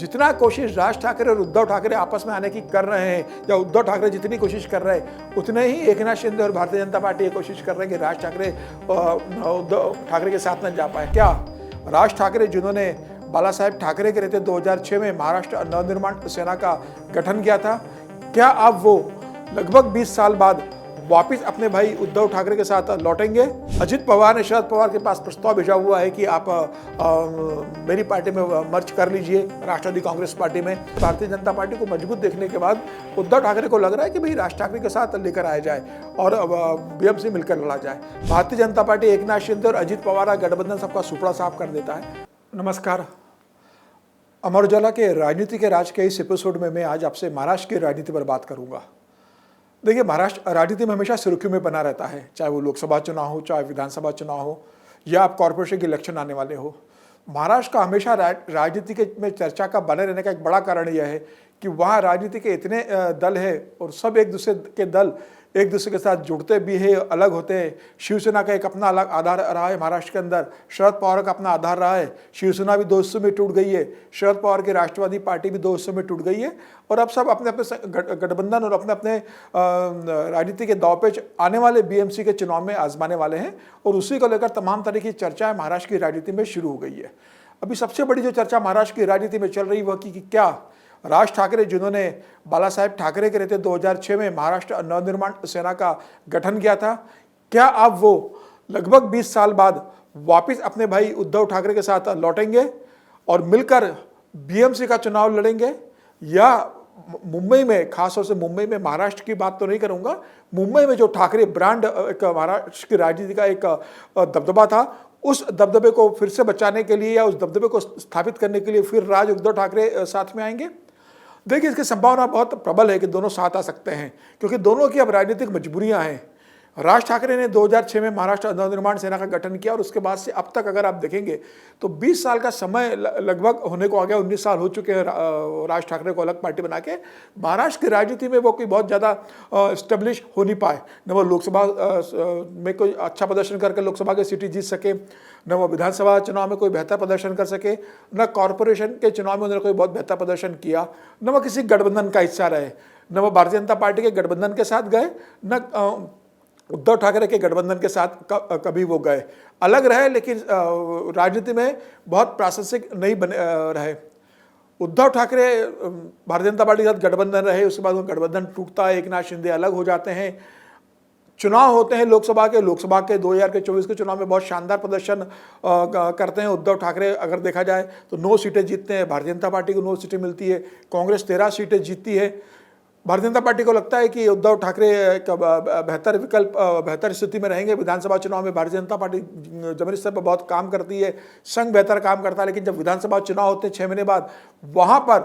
जितना कोशिश राज ठाकरे और उद्धव ठाकरे आपस में आने की कर रहे हैं, या उद्धव ठाकरे जितनी कोशिश कर रहे हैं, उतने ही एकनाथ शिंदे और भारतीय जनता पार्टी ये कोशिश कर रहे हैं कि राज ठाकरे उद्धव ठाकरे के साथ न जा पाए। क्या राज ठाकरे, जिन्होंने बाला साहेब ठाकरे के रहते 2006 में महाराष्ट्र नवनिर्माण सेना का गठन किया था, क्या अब वो लगभग 20 साल बाद वापिस अपने भाई उद्धव ठाकरे के साथ लौटेंगे? अजित पवार ने शरद पवार के पास प्रस्ताव भेजा हुआ है कि आप मेरी पार्टी में मर्ज कर लीजिए, राष्ट्रवादी कांग्रेस पार्टी में। भारतीय जनता पार्टी को मजबूत देखने के बाद उद्धव ठाकरे को लग रहा है कि भाई राज ठाकरे के साथ लेकर आया जाए और बीएमसी मिलकर लड़ा जाए। भारतीय जनता पार्टी एकनाथ शिंदे और अजित पवार का गठबंधन सबका सुपड़ा साफ कर देता है। नमस्कार, अमर उजाला के राजनीति के राज के इस एपिसोड में मैं आज आपसे महाराष्ट्र की राजनीति पर बात करूंगा। देखिए, महाराष्ट्र राजनीति में हमेशा सुर्खियों में बना रहता है, चाहे वो लोकसभा चुनाव हो, चाहे विधानसभा चुनाव हो, या आप कॉर्पोरेशन के इलेक्शन आने वाले हो। महाराष्ट्र का हमेशा राजनीति में चर्चा का बने रहने का एक बड़ा कारण यह है कि वहाँ राजनीति के इतने दल है और सब एक दूसरे के दल एक दूसरे के साथ जुड़ते भी है, अलग होते हैं। शिवसेना का एक अपना अलग आधार रहा है महाराष्ट्र के अंदर, शरद पवार का अपना आधार रहा है। शिवसेना भी 2 हिस्सों में टूट गई है, शरद पवार की राष्ट्रवादी पार्टी भी 2 हिस्सों में टूट गई है, और अब सब अपने अपने गठबंधन और अपने अपने राजनीति के दांव पे आने वाले बीएमसी के चुनाव में आजमाने वाले हैं, और उसी को लेकर तमाम तरह की चर्चाएं महाराष्ट्र की राजनीति में शुरू हो गई है। अभी सबसे बड़ी जो चर्चा महाराष्ट्र की राजनीति में चल रही वह कि क्या राज ठाकरे, जिन्होंने बाला साहेब ठाकरे के रहते 2006 में महाराष्ट्र नवनिर्माण सेना का गठन किया था, क्या अब वो लगभग 20 साल बाद वापिस अपने भाई उद्धव ठाकरे के साथ लौटेंगे और मिलकर बीएमसी का चुनाव लड़ेंगे, या मुंबई में, खासतौर से मुंबई में, महाराष्ट्र की बात तो नहीं करूंगा, मुंबई में जो ठाकरे ब्रांड एक महाराष्ट्र की राजनीति का एक दबदबा था, उस दबदबे को फिर से बचाने के लिए या उस दबदबे को स्थापित करने के लिए फिर राज उद्धव ठाकरे साथ में आएंगे? देखिए, इसकी संभावना बहुत प्रबल है कि दोनों साथ आ सकते हैं, क्योंकि दोनों की अब राजनीतिक मजबूरियां हैं। राज ठाकरे ने 2006 में महाराष्ट्र नवनिर्माण सेना का गठन किया, और उसके बाद से अब तक अगर आप देखेंगे तो 20 साल का समय लगभग होने को आ गया। 19 साल हो चुके हैं राज ठाकरे को अलग पार्टी बना के। महाराष्ट्र की राजनीति में वो कोई बहुत ज़्यादा स्टेब्लिश हो नहीं पाए, न वो लोकसभा में कोई अच्छा प्रदर्शन करके लोकसभा की सीटें जीत सके, न वो विधानसभा चुनाव में कोई बेहतर प्रदर्शन कर सके, न कॉरपोरेशन के चुनाव में उन्होंने कोई बहुत बेहतर प्रदर्शन किया, न वो किसी गठबंधन का हिस्सा रहे, न वो भारतीय जनता पार्टी के गठबंधन के साथ गए, न उद्धव ठाकरे के गठबंधन के साथ कभी वो गए। अलग रहे, लेकिन राजनीति में बहुत प्रासंगिक नहीं बने रहे। उद्धव ठाकरे भारतीय जनता पार्टी के साथ गठबंधन रहे, उसके बाद वो गठबंधन टूटता है, एकनाथ शिंदे अलग हो जाते हैं, चुनाव होते हैं लोकसभा के 2024 के चुनाव में बहुत शानदार प्रदर्शन करते हैं उद्धव ठाकरे। अगर देखा जाए तो 9 सीटें जीतते हैं, भारतीय जनता पार्टी को 9 सीटें मिलती है, कांग्रेस 13 सीटें जीतती है। भारतीय जनता पार्टी को लगता है कि उद्धव ठाकरे का बेहतर विकल्प, बेहतर स्थिति में रहेंगे। विधानसभा चुनाव में भारतीय जनता पार्टी जमीनी स्तर पर बहुत काम करती है, संघ बेहतर काम करता है, लेकिन जब विधानसभा चुनाव होते हैं 6 महीने बाद, वहां पर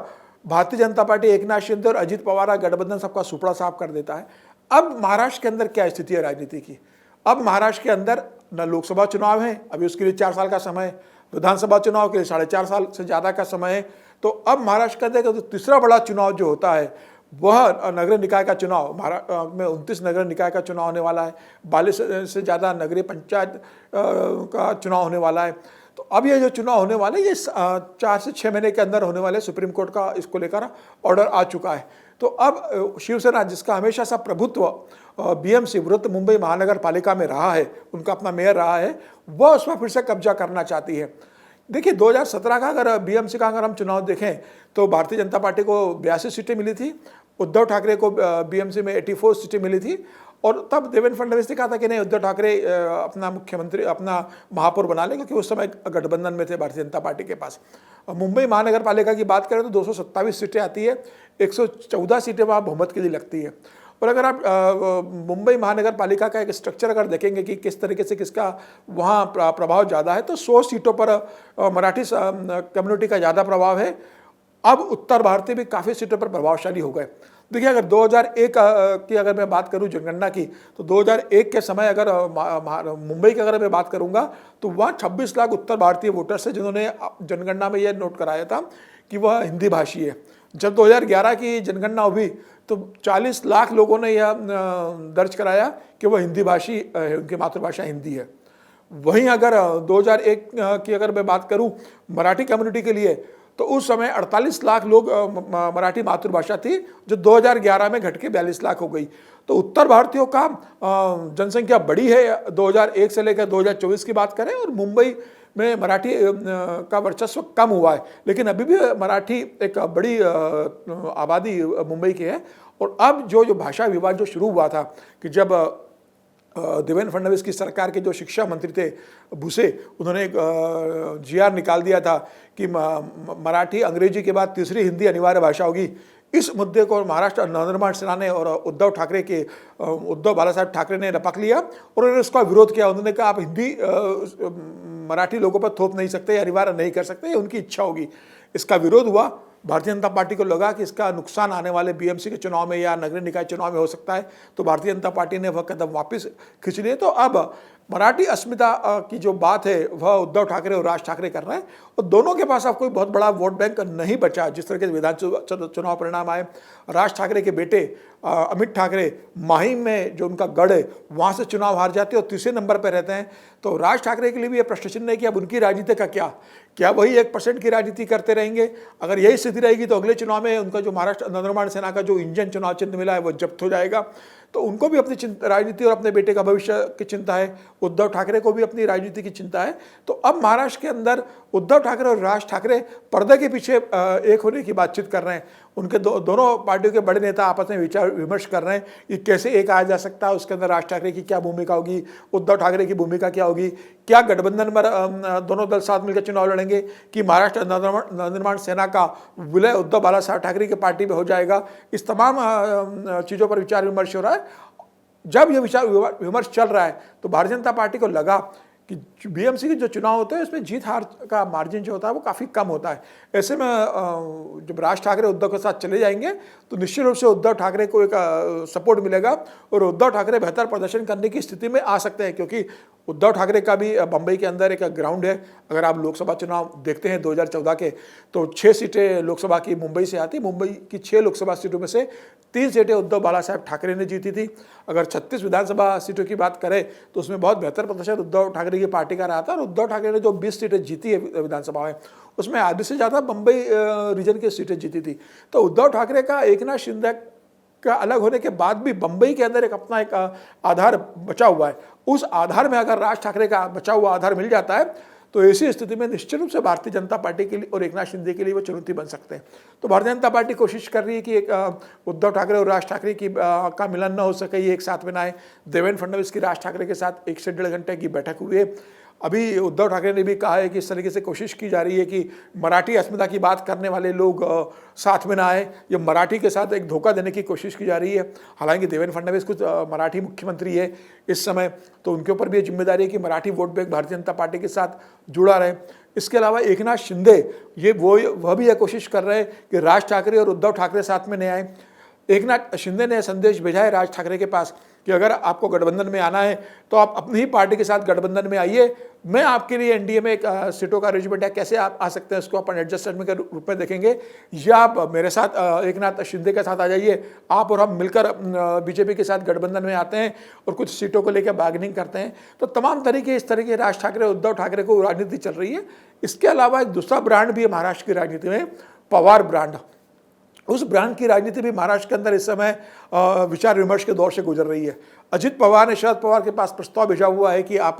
भारतीय जनता पार्टी एकनाथ शिंदे और अजित पवार का गठबंधन सबका सुपड़ा साफ कर देता है। अब महाराष्ट्र के अंदर क्या स्थिति है राजनीति की? अब महाराष्ट्र के अंदर न लोकसभा चुनाव है, अभी उसके लिए 4 साल का समय, विधानसभा चुनाव के लिए 4.5 साल से ज़्यादा का समय है। तो अब महाराष्ट्र के अंदर तो तीसरा बड़ा चुनाव जो होता है वह नगरीय निकाय का चुनाव, महाराष्ट्र में 29 नगरीय निकाय का चुनाव होने वाला है, 42 से ज़्यादा नगरीय पंचायत का चुनाव होने वाला है। तो अब ये जो चुनाव होने वाले, ये 4 से 6 महीने के अंदर होने वाले, सुप्रीम कोर्ट का इसको लेकर ऑर्डर आ चुका है। तो अब शिवसेना, जिसका हमेशा सा प्रभुत्व बीएमसी वृत्त मुंबई महानगर पालिका में रहा है, उनका अपना मेयर रहा है, वह उस पर फिर से कब्जा करना चाहती है। देखिए, 2017 का अगर बीएमसी का अगर हम चुनाव देखें तो भारतीय जनता पार्टी को 82 सीटें मिली थी, उद्धव ठाकरे को बीएमसी में 84 सीटें मिली थी, और तब देवेंद्र फडणवीस ने कहा था कि नहीं, उद्धव ठाकरे अपना मुख्यमंत्री, अपना महापौर बना लें, क्योंकि उस समय गठबंधन में थे भारतीय जनता पार्टी के पास। मुंबई महानगर पालिका की बात करें तो 227 सीटें आती है, 114 सीटें वहाँ बहुमत के लिए लगती है। और अगर आप मुंबई महानगर पालिका का एक स्ट्रक्चर अगर देखेंगे कि किस तरीके से किसका वहाँ प्रभाव ज़्यादा है, तो 100 सीटों पर मराठी कम्युनिटी का ज़्यादा प्रभाव है। अब उत्तर भारतीय भी काफ़ी सीटों पर प्रभावशाली हो गए। देखिए, अगर 2001 की अगर मैं बात करूं जनगणना की, तो 2001 के समय अगर मुंबई की अगर मैं बात करूंगा तो वहाँ 26 लाख उत्तर भारतीय वोटर्स हैं, जिन्होंने जनगणना में यह नोट कराया था कि वह हिंदी भाषी है। जब 2011 की जनगणना हुई तो 40 लाख लोगों ने यह दर्ज कराया कि वह हिंदी भाषी है, उनकी मातृभाषा हिंदी है। वहीं अगर 2001 की अगर मैं बात करूं मराठी कम्युनिटी के लिए, तो उस समय 48 लाख लोग मराठी मातृभाषा थी, जो 2011 में घट के 42 लाख हो गई। तो उत्तर भारतीयों का जनसंख्या बड़ी है 2001 से लेकर 2024 की बात करें, और मुंबई में मराठी का वर्चस्व कम हुआ है, लेकिन अभी भी मराठी एक बड़ी आबादी मुंबई की है। और अब जो भाषा विवाद जो शुरू हुआ था कि जब देवेंद्र फडणवीस की सरकार के जो शिक्षा मंत्री थे भूसे, उन्होंने एक जीआर निकाल दिया था कि मराठी अंग्रेजी के बाद तीसरी हिंदी अनिवार्य भाषा होगी। इस मुद्दे को महाराष्ट्र नवनिर्माण सेना ने और उद्धव बाला साहब ठाकरे ने रपक लिया और उन्होंने उसका विरोध किया। उन्होंने कहा आप हिंदी मराठी लोगों पर थोप नहीं सकते, अनिवार्य नहीं कर सकते, उनकी इच्छा होगी। इसका विरोध हुआ। भारतीय जनता पार्टी को लगा कि इसका नुकसान आने वाले बीएमसी के चुनाव में या नगरीय निकाय चुनाव में हो सकता है, तो भारतीय जनता पार्टी ने वह कदम वापस खींच लिए। तो अब मराठी अस्मिता की जो बात है वह उद्धव ठाकरे और राज ठाकरे कर रहे हैं, और दोनों के पास अब कोई बहुत बड़ा वोट बैंक नहीं बचा। जिस तरह के विधानसभा चुनाव परिणाम आए, राज ठाकरे के बेटे अमित ठाकरे माहिम में जो उनका गढ़ है वहाँ से चुनाव हार जाते हैं और तीसरे नंबर पर रहते हैं। तो राज ठाकरे के लिए भी यह प्रश्न चिन्ह है कि अब उनकी राजनीति का क्या वही 1% की राजनीति करते रहेंगे? अगर यही स्थिति रहेगी तो अगले चुनाव में उनका जो महाराष्ट्र नवनिर्माण सेना का जो इंजन चुनाव चिन्ह मिला है वो जब्त हो जाएगा। तो उनको भी अपनी राजनीति और अपने बेटे का भविष्य की चिंता है, उद्धव ठाकरे को भी अपनी राजनीति की चिंता है। तो अब महाराष्ट्र के अंदर उद्धव ठाकरे और राज ठाकरे पर्दे के पीछे एक होने की बातचीत कर रहे हैं। उनके दोनों पार्टियों के बड़े नेता आपस में विचार विमर्श कर रहे हैं कि कैसे एक आया जा सकता है, उसके अंदर राज ठाकरे की क्या भूमिका होगी, उद्धव ठाकरे की भूमिका क्या होगी, क्या गठबंधन में दोनों दल साथ मिलकर चुनाव लड़ेंगे, कि महाराष्ट्र नवनिर्माण सेना का विलय उद्धव बाला साहब ठाकरे की पार्टी में हो जाएगा। इस तमाम चीज़ों पर विचार विमर्श हो रहा है। जब यह विचार विमर्श चल रहा है तो भारतीय जनता पार्टी को लगा कि बीएमसी के जो चुनाव होते हैं उसमें जीत हार का मार्जिन जो होता है वो काफ़ी कम होता है। ऐसे में जब राज ठाकरे उद्धव के साथ चले जाएंगे तो निश्चित रूप से उद्धव ठाकरे को एक सपोर्ट मिलेगा और उद्धव ठाकरे बेहतर प्रदर्शन करने की स्थिति में आ सकते हैं, क्योंकि उद्धव ठाकरे का भी बम्बई के अंदर एक ग्राउंड है। अगर आप लोकसभा चुनाव देखते हैं 2014 के, तो 6 सीटें लोकसभा की मुंबई से आती। मुंबई की 6 लोकसभा सीटों में से 3 सीटें उद्धव बाला साहब ठाकरे ने जीती थी। अगर 36 विधानसभा सीटों की बात करें तो उसमें बहुत बेहतर प्रदर्शन उद्धव ठाकरे की पार्टी का रहा था, और उद्धव ठाकरे ने जो 20 सीटें जीती है विधानसभा में उसमें आधे से ज़्यादा बम्बई रीजन की सीटें जीती थी। तो उद्धव ठाकरे का एकनाथ शिंदे का अलग होने के बाद भी बम्बई के अंदर एक अपना एक आधार बचा हुआ है। उस आधार में अगर राज ठाकरे का बचा हुआ आधार मिल जाता है तो ऐसी स्थिति में निश्चित रूप से भारतीय जनता पार्टी के लिए और एकनाथ शिंदे के लिए वो चुनौती बन सकते हैं। तो भारतीय जनता पार्टी कोशिश कर रही है कि एक उद्धव ठाकरे और राज ठाकरे की का मिलन न हो सके, ये एक साथ में ना आए। देवेंद्र फडणवीस की राज ठाकरे के साथ 1 से 1.5 घंटे की बैठक हुई है। अभी उद्धव ठाकरे ने भी कहा है कि इस तरीके से कोशिश की जा रही है कि मराठी अस्मिता की बात करने वाले लोग साथ में ना आए, ये मराठी के साथ एक धोखा देने की कोशिश की जा रही है। हालांकि देवेंद्र फडणवीस कुछ मराठी मुख्यमंत्री है इस समय, तो उनके ऊपर भी ये जिम्मेदारी है कि Marathi vote bank Bharatiya Janata party के साथ जुड़ा रहे। इसके अलावा एकनाथ शिंदे वह भी यह कोशिश कर रहे हैं कि राज ठाकरे और उद्धव ठाकरे साथ में नहीं आए। एकनाथ शिंदे ने संदेश भेजा है राज ठाकरे के पास कि अगर आपको गठबंधन में आना है तो आप अपनी ही पार्टी के साथ गठबंधन में आइए, मैं आपके लिए एनडीए में एक सीटों का अरेंजमेंट है, कैसे आप आ सकते हैं उसको अपन एडजस्टमेंट के रूप में देखेंगे, या आप मेरे साथ एकनाथ शिंदे के साथ आ जाइए, आप और हम मिलकर बीजेपी के साथ गठबंधन में आते हैं और कुछ सीटों को लेकर बार्गेनिंग करते हैं। तो तमाम तरीके इस तरह के राज ठाकरे उद्धव ठाकरे को राजनीति चल रही है। इसके अलावा एक दूसरा ब्रांड भी है महाराष्ट्र की राजनीति में, पवार ब्रांड। उस ब्रांड की राजनीति भी महाराष्ट्र के अंदर इस समय विचार विमर्श के दौर से गुजर रही है। अजित पवार ने शरद पवार के पास प्रस्ताव भेजा हुआ है कि आप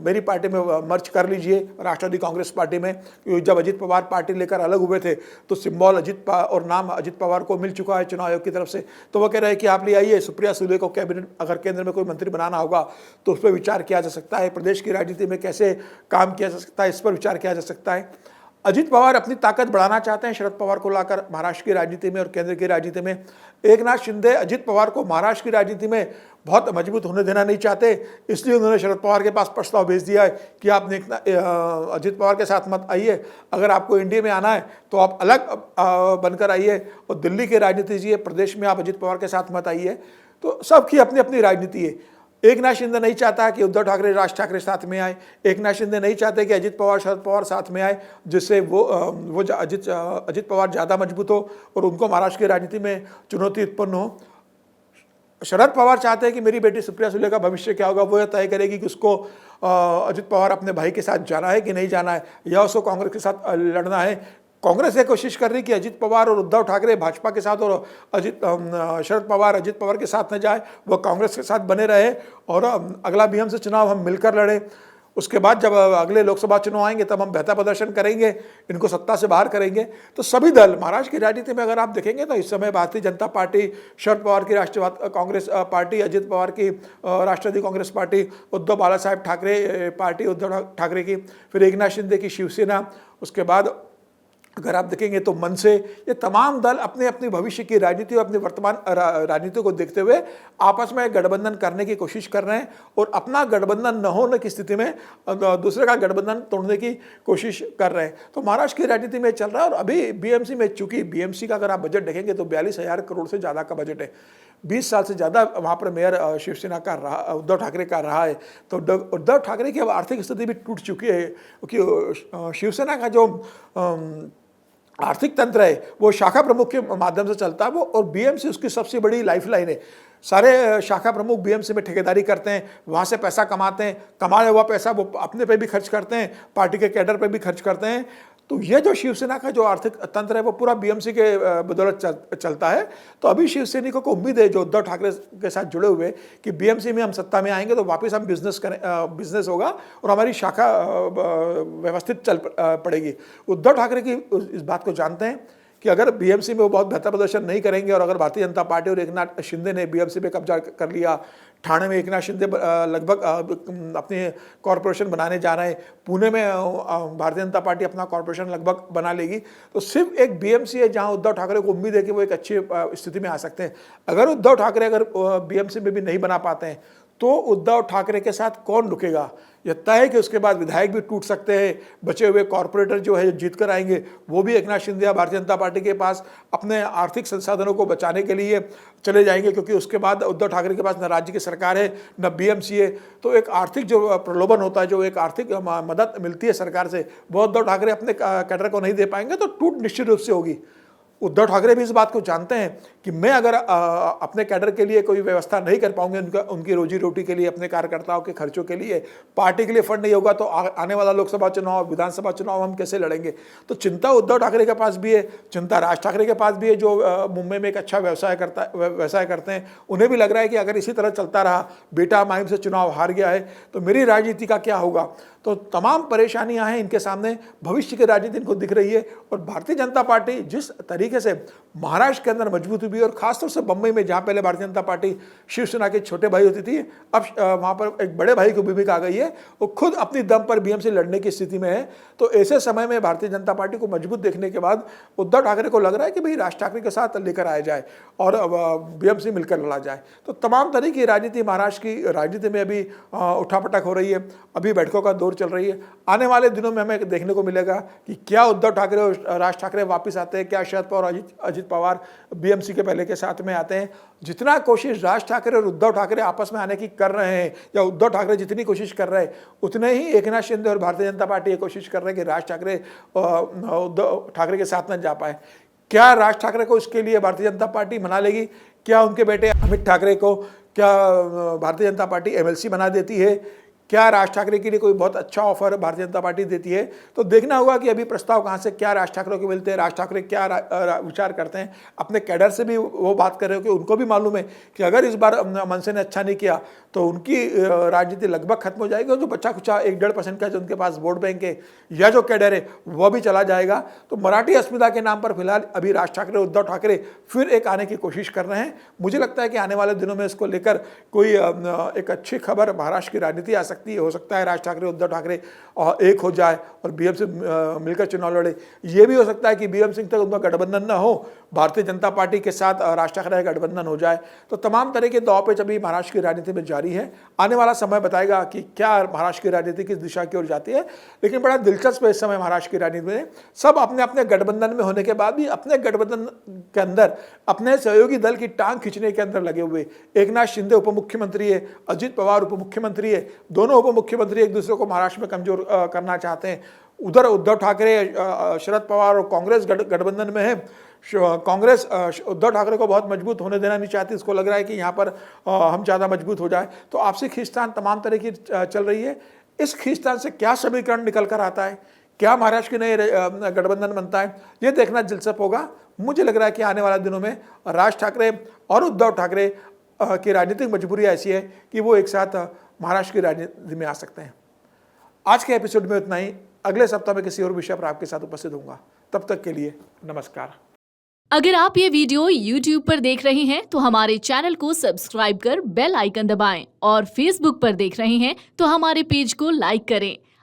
मेरी पार्टी में मर्ज कर लीजिए राष्ट्रवादी कांग्रेस पार्टी में। जब अजित पवार पार्टी लेकर अलग हुए थे तो सिंबल और नाम अजित पवार को मिल चुका है चुनाव आयोग की तरफ से, तो वो कह रहे हैं कि आप ले आइए। सुप्रिया सुले को कैबिनेट अगर केंद्र में कोई मंत्री बनाना होगा तो उस पर विचार किया जा सकता है। प्रदेश की राजनीति में कैसे काम किया जा सकता है इस पर विचार किया जा सकता है। अजित पवार अपनी ताकत बढ़ाना चाहते हैं शरद पवार को लाकर महाराष्ट्र की राजनीति में और केंद्र की राजनीति में। एकनाथ शिंदे अजित पवार को महाराष्ट्र की राजनीति में बहुत मजबूत होने देना नहीं चाहते, इसलिए उन्होंने शरद पवार के पास प्रस्ताव भेज दिया है कि आप अजित पवार के साथ मत आइए, अगर आपको एनडीए में आना है तो आप अलग बनकर आइए और दिल्ली की राजनीति जी प्रदेश में आप अजित पवार के साथ मत आइए। तो सबकी अपनी अपनी राजनीति है। एकनाथ शिंदे नहीं चाहता कि उद्धव ठाकरे राज ठाकरे साथ में आए। एकनाथ शिंदे नहीं चाहते कि अजित पवार शरद पवार साथ में आए, जिससे वो अजित पवार ज़्यादा मजबूत हो और उनको महाराष्ट्र की राजनीति में चुनौती उत्पन्न हो। शरद पवार चाहते हैं कि मेरी बेटी सुप्रिया सुले का भविष्य क्या होगा वो तय करेगी कि उसको अजित पवार अपने भाई के साथ जाना है कि नहीं जाना है, या उसको कांग्रेस के साथ लड़ना है। कांग्रेस ये कोशिश कर रही कि अजित पवार और उद्धव ठाकरे भाजपा के साथ और शरद पवार अजित पवार के साथ न जाए, वो कांग्रेस के साथ बने रहे और अगला बीएमसी चुनाव हम मिलकर लड़ें। उसके बाद जब अगले लोकसभा चुनाव आएंगे तब हम बेहतर प्रदर्शन करेंगे, इनको सत्ता से बाहर करेंगे। तो सभी दल महाराष्ट्र की राजनीति में अगर आप देखेंगे तो इस समय भारतीय जनता पार्टी, शरद पवार की राष्ट्रवाद कांग्रेस पार्टी, अजित पवार की राष्ट्रवादी कांग्रेस पार्टी, उद्धव बाला साहेब ठाकरे पार्टी उद्धव ठाकरे की, फिर एकनाथ शिंदे की शिवसेना, उसके बाद अगर आप देखेंगे तो मनसे, ये तमाम दल अपने अपने भविष्य की राजनीति और अपनी वर्तमान राजनीति को देखते हुए आपस में गठबंधन करने की कोशिश कर रहे हैं और अपना गठबंधन न होने की स्थिति में दूसरे का गठबंधन तोड़ने की कोशिश कर रहे हैं। तो महाराष्ट्र की राजनीति में चल रहा है। और अभी बीएमसी में, चूंकि बीएमसी का अगर आप बजट देखेंगे तो 42,000 करोड़ से ज़्यादा का बजट है, 20 साल से ज़्यादा वहाँ पर मेयर शिवसेना का रहा, उद्धव ठाकरे का रहा है। तो उद्धव ठाकरे की अब आर्थिक स्थिति भी टूट चुकी है, क्योंकि शिवसेना का जो आर्थिक तंत्र है वो शाखा प्रमुख के माध्यम से चलता है वो, और बीएमसी उसकी सबसे बड़ी लाइफलाइन है। सारे शाखा प्रमुख बीएमसी में ठेकेदारी करते हैं, वहाँ से पैसा कमाते हैं, कमाया हुआ पैसा वो अपने पे भी खर्च करते हैं, पार्टी के कैडर पे भी खर्च करते हैं। तो ये जो शिवसेना का जो आर्थिक तंत्र है वो पूरा बीएमसी के बदौलत चलता है। तो अभी शिवसैनिकों को उम्मीद है जो उद्धव ठाकरे के साथ जुड़े हुए कि बीएमसी में हम सत्ता में आएंगे तो वापस हम बिजनेस होगा और हमारी शाखा व्यवस्थित चल पड़ेगी। उद्धव ठाकरे की इस बात को जानते हैं कि अगर बीएमसी में वो बहुत बेहतर प्रदर्शन नहीं करेंगे और अगर भारतीय जनता पार्टी और एकनाथ शिंदे ने बीएमसी पे कब्जा कर लिया, ठाणे में एकनाथ शिंदे लगभग अपनी कॉरपोरेशन बनाने जा रहे हैं, पुणे में भारतीय जनता पार्टी अपना कॉरपोरेशन लगभग बना लेगी, तो सिर्फ एक बीएमसी है जहां उद्धव ठाकरे को उम्मीद है कि वो एक अच्छी स्थिति में आ सकते हैं। अगर उद्धव ठाकरे अगर बीएमसी में भी नहीं बना पाते हैं तो उद्धव ठाकरे के साथ कौन रुकेगा? यह तय है कि उसके बाद विधायक भी टूट सकते हैं, बचे हुए कॉरपोरेटर जो है जीत कर आएंगे वो भी एकनाथ शिंदे या भारतीय जनता पार्टी के पास अपने आर्थिक संसाधनों को बचाने के लिए चले जाएंगे, क्योंकि उसके बाद उद्धव ठाकरे के पास न राज्य की सरकार है न बीएमसी है। तो एक आर्थिक जो प्रलोभन होता है, जो एक आर्थिक मदद मिलती है सरकार से, वो उद्धव ठाकरे अपने कैडर को नहीं दे पाएंगे, तो टूट निश्चित रूप से होगी। उद्धव ठाकरे भी इस बात को जानते हैं कि मैं अगर अपने कैडर के लिए कोई व्यवस्था नहीं कर पाऊंगे, उनकी रोजी रोटी के लिए, अपने कार्यकर्ताओं के खर्चों के लिए, पार्टी के लिए फंड नहीं होगा, तो आने वाला लोकसभा चुनाव, विधानसभा चुनाव हम कैसे लड़ेंगे? तो चिंता उद्धव ठाकरे के पास भी है, चिंता राज ठाकरे के पास भी है, जो मुंबई में एक अच्छा व्यवसाय करते हैं। उन्हें भी लग रहा है कि अगर इसी तरह चलता रहा, बेटा माहिम से चुनाव हार गया है, तो मेरी राजनीति का क्या होगा? तो तमाम परेशानियां हैं इनके सामने, भविष्य की राजनीति इनको दिख रही है। और भारतीय जनता पार्टी जिस तरीके से महाराष्ट्र के अंदर मजबूत हुई, और खासतौर से बम्बई में जहां पहले भारतीय जनता पार्टी शिवसेना के छोटे भाई होती थी, अब वहां पर एक बड़े भाई की भूमिका आ गई है, वो खुद अपनी दम पर बीएमसी लड़ने की स्थिति में है। तो ऐसे समय में भारतीय जनता पार्टी को मजबूत देखने के बाद उद्धव ठाकरे को लग रहा है कि भाई राज ठाकरे के साथ लेकर आया जाए और बीएमसी मिलकर लड़ा जाए। तो तमाम तरह की राजनीति, महाराष्ट्र की राजनीति में अभी उठापटक हो रही है, अभी बैठकों का दौर चल रही है। आने वाले दिनों में हमें देखने को मिलेगा कि क्या उद्धव ठाकरे और राज ठाकरे वापस आते हैं, क्या शरद पवार और अजित पवार बीएमसी के पहले के साथ में आते हैं। जितना कोशिश राज ठाकरे और उद्धव ठाकरे आपस में आने की कर रहे हैं, या उद्धव ठाकरे जितनी कोशिश कर रहे हैं, उतने ही एकनाथ शिंदे और भारतीय जनता पार्टी ये कोशिश कर रहे हैं कि राज ठाकरे उद्धव ठाकरे के साथ न जा पाए। क्या राज ठाकरे को इसके लिए भारतीय जनता पार्टी मना लेगी? क्या उनके बेटे अमित ठाकरे को क्या भारतीय जनता पार्टी एमएलसी बना देती है? क्या राज ठाकरे के लिए कोई बहुत अच्छा ऑफर भारतीय जनता पार्टी देती है? तो देखना होगा कि अभी प्रस्ताव कहाँ से क्या राज ठाकरे को मिलते हैं, राज ठाकरे क्या विचार करते हैं। अपने कैडर से भी वो बात कर रहे हो कि उनको भी मालूम है कि अगर इस बार मनसे ने अच्छा नहीं किया तो उनकी राजनीति लगभग खत्म हो जाएगी, और जो बच्चा कुचा 1-1.5% का जो उनके पास वोट बैंक है या जो कैडर है वह भी चला जाएगा। तो मराठी अस्मिता के नाम पर फिलहाल अभी राज ठाकरे, उद्धव ठाकरे फिर एक आने की कोशिश कर रहे हैं। मुझे लगता है कि आने वाले दिनों में इसको लेकर कोई एक अच्छी खबर महाराष्ट्र की राजनीति आ सकती है। हो सकता है राज ठाकरे, उद्धव ठाकरे एक हो जाए और बीएमसी मिलकर चुनाव लड़े। ये भी हो सकता है कि बीएमसी तक उनका गठबंधन न हो, भारतीय जनता पार्टी के साथ राज ठाकरे का गठबंधन हो जाए। तो तमाम तरह के दांव-पेच अभी महाराष्ट्र की राजनीति में जारी है। आने वाला समय बताएगा कि क्या महाराष्ट्र की राजनीति किस दिशा की ओर जाती है। लेकिन बड़ा दिलचस्प है इस समय महाराष्ट्र की राजनीति में, सब अपने अपने गठबंधन में होने के बाद भी अपने गठबंधन के अंदर अपने सहयोगी दल की टांग खींचने के अंदर लगे हुए। एकनाथ शिंदे उप मुख्यमंत्री है, अजित पवार उप मुख्यमंत्री है, दोनों उप मुख्यमंत्री एक दूसरे को महाराष्ट्र में कमजोर करना चाहते हैं। उधर उद्धव ठाकरे, शरद पवार और कांग्रेस गठबंधन में है। कांग्रेस उद्धव ठाकरे को बहुत मजबूत होने देना नहीं चाहती, इसको लग रहा है कि यहाँ पर हम ज़्यादा मजबूत हो जाए। तो आपसी खींचतान तमाम तरह की चल रही है। इस खींचतान से क्या समीकरण निकल कर आता है, क्या महाराष्ट्र की नई गठबंधन बनता है, ये देखना दिलचस्प होगा। मुझे लग रहा है कि आने वाले दिनों में राज ठाकरे और उद्धव ठाकरे की राजनीतिक मजबूरी ऐसी है कि वो एक साथ महाराष्ट्र की राजनीति में आ सकते हैं। आज के एपिसोड में इतना ही। अगले सप्ताह में किसी और विषय पर आपके साथ उपस्थित होऊंगा। तब तक के लिए नमस्कार। अगर आप ये वीडियो YouTube पर देख रहे हैं तो हमारे चैनल को सब्सक्राइब कर बेल आइकन दबाएं और Facebook पर देख रहे हैं तो हमारे पेज को लाइक करें।